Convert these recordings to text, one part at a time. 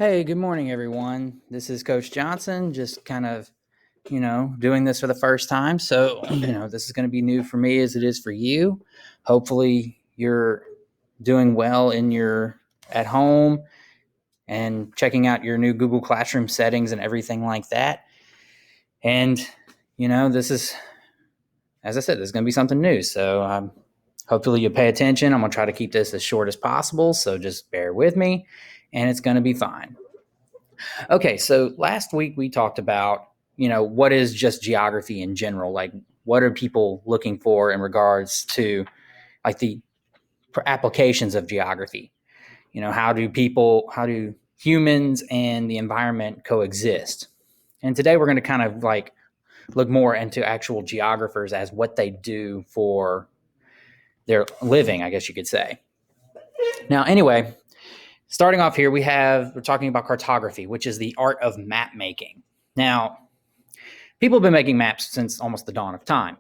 Hey, good morning, everyone. This is Coach Johnson, just kind of, doing this for the first time. So, this is going to be new for me as it is for you. Hopefully, you're doing well in your at home and checking out your new Google Classroom settings and everything like that. And, this is, as I said, this is going to be something new. So, hopefully, you pay attention. I'm going to try to keep this as short as possible. So, just bear with me, and it's going to be fine. Okay, so last week we talked about, what is just geography in general? Like, what are people looking for in regards to like the applications of geography? How do humans and the environment coexist? And today we're going to kind of like look more into actual geographers as what they do for their living, I guess you could say. Now, anyway, starting off here, we're talking about cartography, which is the art of map making. Now, people have been making maps since almost the dawn of time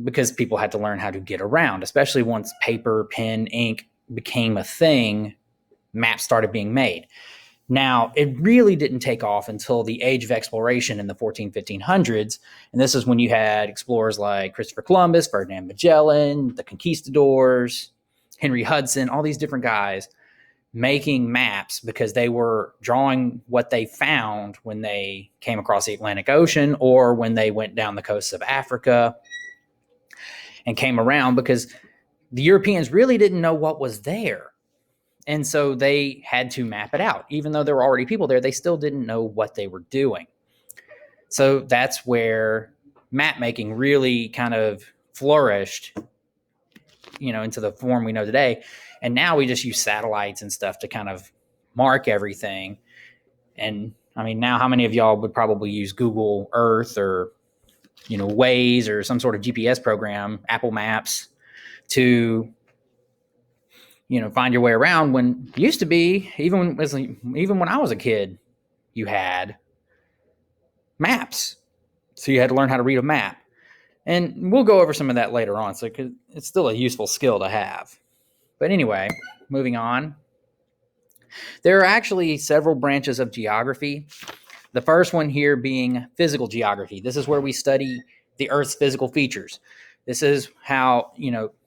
because people had to learn how to get around, especially once paper, pen, ink became a thing, maps started being made. Now, it really didn't take off until the age of exploration in the 1500s. And this is when you had explorers like Christopher Columbus, Ferdinand Magellan, the conquistadors, Henry Hudson, all these different guys making maps because they were drawing what they found when they came across the Atlantic Ocean or when they went down the coasts of Africa and came around, because the Europeans really didn't know what was there. And so they had to map it out. Even though there were already people there, they still didn't know what they were doing. So that's where map making really kind of flourished, into the form we know today. And now we just use satellites and stuff to kind of mark everything. And I mean, now how many of y'all would probably use Google Earth or, Waze or some sort of GPS program, Apple Maps, to, find your way around, when it used to be, even when I was a kid, you had maps. So you had to learn how to read a map. And we'll go over some of that later on. So it's still a useful skill to have. But anyway, moving on. There are actually several branches of geography. The first one here being physical geography. This is where we study the Earth's physical features. This is how,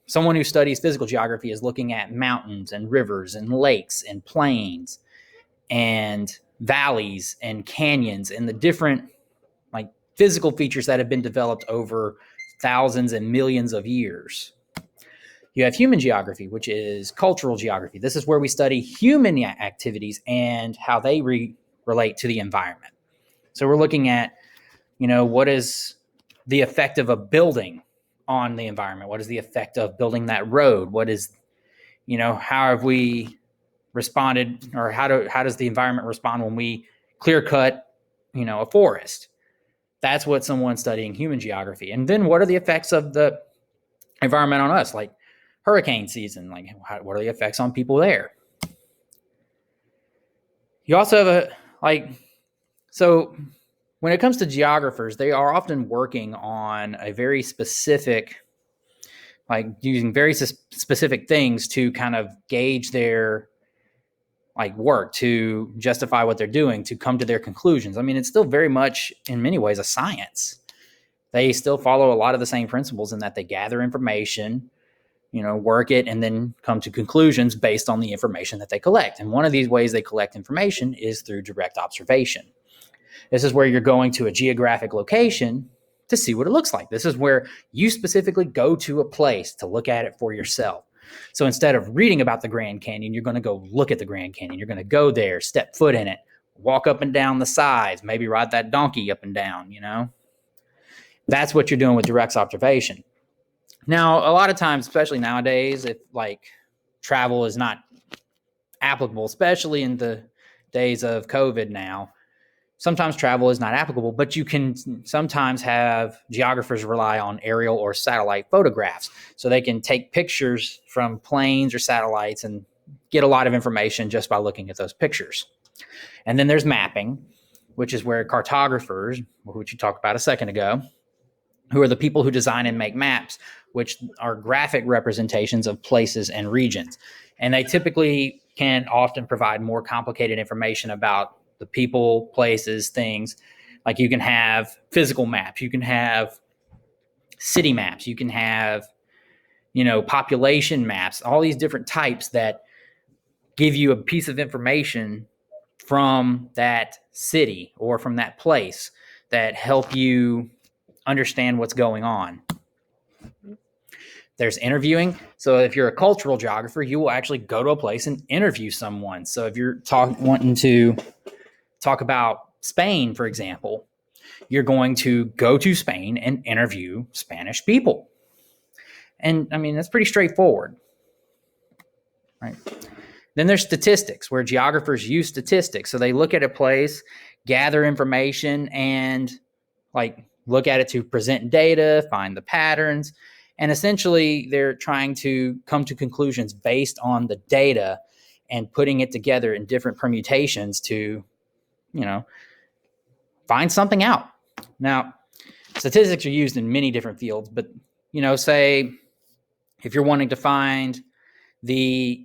someone who studies physical geography is looking at mountains and rivers and lakes and plains and valleys and canyons and the different like physical features that have been developed over thousands and millions of years. You have human geography, which is cultural geography. This is where we study human activities and how they relate to the environment. So we're looking at, what is the effect of a building on the environment? What is the effect of building that road? What is, how have we responded, or how does the environment respond when we clear cut, a forest? That's what someone studying human geography. And then what are the effects of the environment on us? Like hurricane season, like what are the effects on people there? You also have so when it comes to geographers, they are often working on a very specific, like using very specific things to kind of gauge their work, to justify what they're doing, to come to their conclusions. I mean, it's still very much in many ways a science. They still follow a lot of the same principles in that they gather information, work it, and then come to conclusions based on the information that they collect. And one of these ways they collect information is through direct observation. This is where you're going to a geographic location to see what it looks like. This is where you specifically go to a place to look at it for yourself. So instead of reading about the Grand Canyon, you're going to go look at the Grand Canyon. You're going to go there, step foot in it, walk up and down the sides, maybe ride that donkey up and down, That's what you're doing with direct observation. Now, a lot of times, especially nowadays, if travel is not applicable, especially in the days of COVID now, sometimes travel is not applicable, but you can sometimes have geographers rely on aerial or satellite photographs. So they can take pictures from planes or satellites and get a lot of information just by looking at those pictures. And then there's mapping, which is where cartographers, which you talked about a second ago, who are the people who design and make maps, which are graphic representations of places and regions. And they typically can often provide more complicated information about the people, places, things. Like you can have physical maps, you can have city maps, you can have, population maps, all these different types that give you a piece of information from that city or from that place that help you understand what's going on. There's interviewing. So if you're a cultural geographer, you will actually go to a place and interview someone. So if you're wanting to talk about Spain, for example, you're going to go to Spain and interview Spanish people. And I mean, that's pretty straightforward, right? Then there's statistics, where geographers use statistics. So they look at a place, gather information, and look at it to present data, find the patterns. And essentially, they're trying to come to conclusions based on the data and putting it together in different permutations to, find something out. Now, statistics are used in many different fields, but, say if you're wanting to find the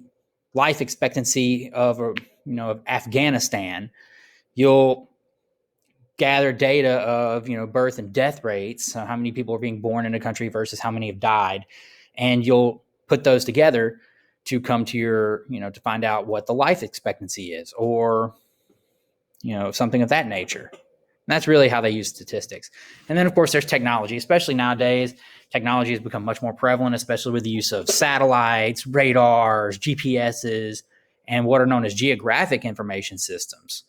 life expectancy of Afghanistan, you'll gather data of birth and death rates, so how many people are being born in a country versus how many have died, and you'll put those together to come to your to find out what the life expectancy is, or something of that nature. And that's really how they use statistics. And then of course there's technology. Especially nowadays, technology has become much more prevalent, especially with the use of satellites, radars, GPSs, and what are known as geographic information systems,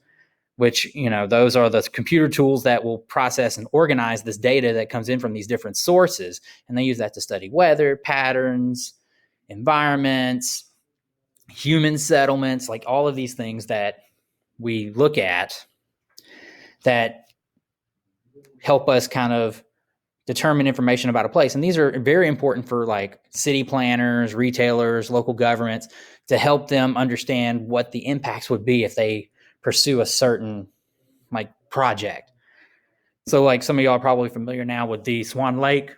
which, those are the computer tools that will process and organize this data that comes in from these different sources. And they use that to study weather patterns, environments, human settlements, like all of these things that we look at that help us kind of determine information about a place. And these are very important for city planners, retailers, local governments, to help them understand what the impacts would be if they pursue a certain project. So some of y'all are probably familiar now with the Swan Lake,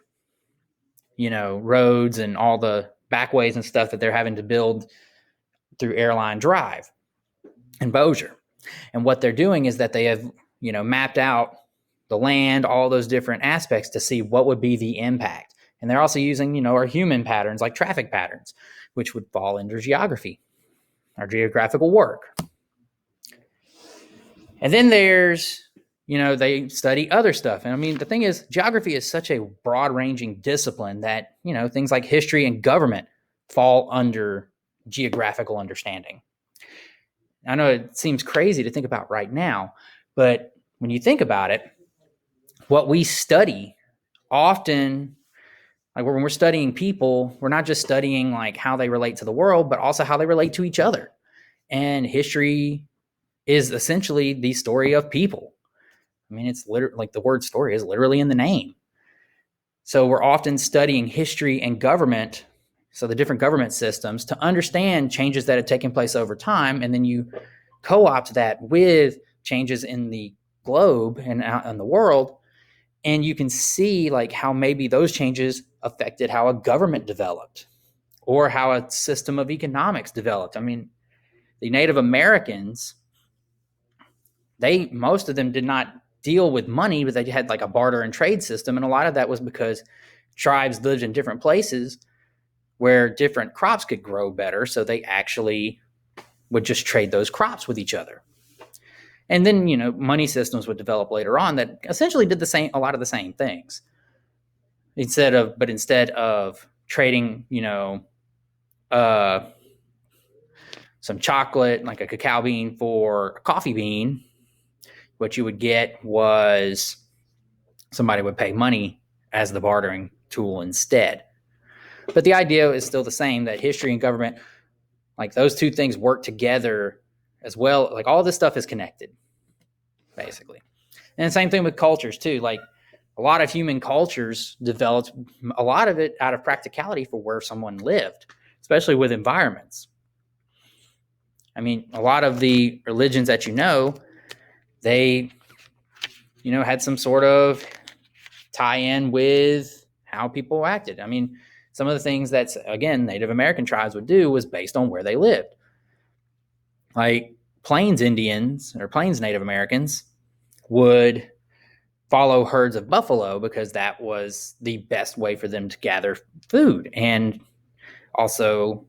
roads and all the backways and stuff that they're having to build through Airline Drive in Bossier. And what they're doing is that they have, mapped out the land, all those different aspects to see what would be the impact. And they're also using, our human patterns, like traffic patterns, which would fall under geography or geographical work. And then there's, they study other stuff. And I mean, the thing is, geography is such a broad-ranging discipline that, things like history and government fall under geographical understanding. I know it seems crazy to think about right now, but when you think about it, what we study often, when we're studying people, we're not just studying how they relate to the world, but also how they relate to each other. And history is essentially the story of people. I mean, it's literally the word story is literally in the name. So we're often studying history and government, so the different government systems, to understand changes that have taken place over time. And then you co-opt that with changes in the globe and out in the world. And you can see how maybe those changes affected how a government developed or how a system of economics developed. I mean, the Native Americans, most of them did not deal with money, but they had a barter and trade system. And a lot of that was because tribes lived in different places where different crops could grow better. So they actually would just trade those crops with each other. And then, money systems would develop later on that essentially did a lot of the same things. Instead of trading, some chocolate, like a cacao bean, for a coffee bean, what you would get was somebody would pay money as the bartering tool instead. But the idea is still the same, that history and government, those two things work together as well. All this stuff is connected, basically. And the same thing with cultures too. A lot of human cultures developed, a lot of it out of practicality for where someone lived, especially with environments. I mean, a lot of the religions that they, had some sort of tie in with how people acted. I mean, some of the things that, again, Native American tribes would do was based on where they lived. Like Plains Indians or Plains Native Americans would follow herds of buffalo because that was the best way for them to gather food, and also,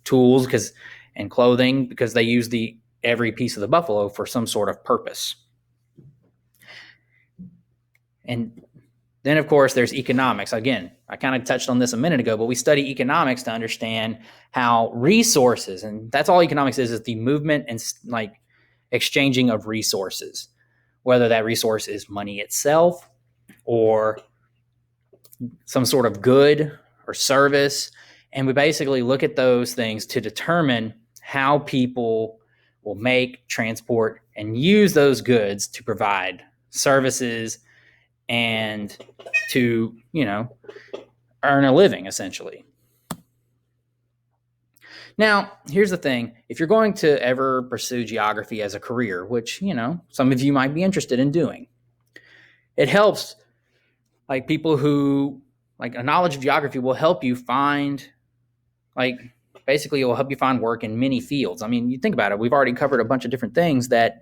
tools and clothing, because they use every piece of the buffalo for some sort of purpose. And then, of course, there's economics. Again, I kind of touched on this a minute ago, but we study economics to understand how resources, and that's all economics is the movement and exchanging of resources, whether that resource is money itself or some sort of good or service. And we basically look at those things to determine how people will make, transport, and use those goods to provide services and to, earn a living, essentially. Now, here's the thing. If you're going to ever pursue geography as a career, which, some of you might be interested in doing, it helps, people who, a knowledge of geography will help you find, basically it will help you find work in many fields. I mean, you think about it. We've already covered a bunch of different things that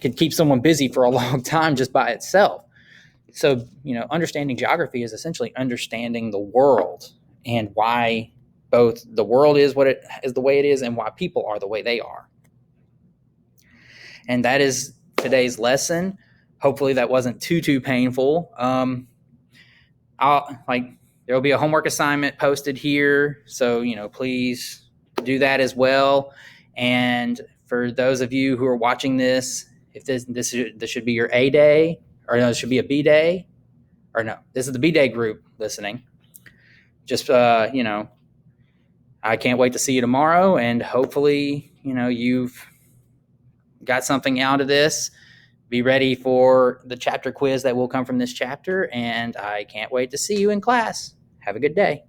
could keep someone busy for a long time just by itself. So, understanding geography is essentially understanding the world and why both the world is what it is the way it is and why people are the way they are. And that is today's lesson. Hopefully that wasn't too painful. There will be a homework assignment posted here. So, please do that as well. And for those of you who are watching this, if this should be your A day, or no, it should be a B day, or no, this is the B day group listening. Just, I can't wait to see you tomorrow. And hopefully, you've got something out of this. Be ready for the chapter quiz that will come from this chapter. And I can't wait to see you in class. Have a good day.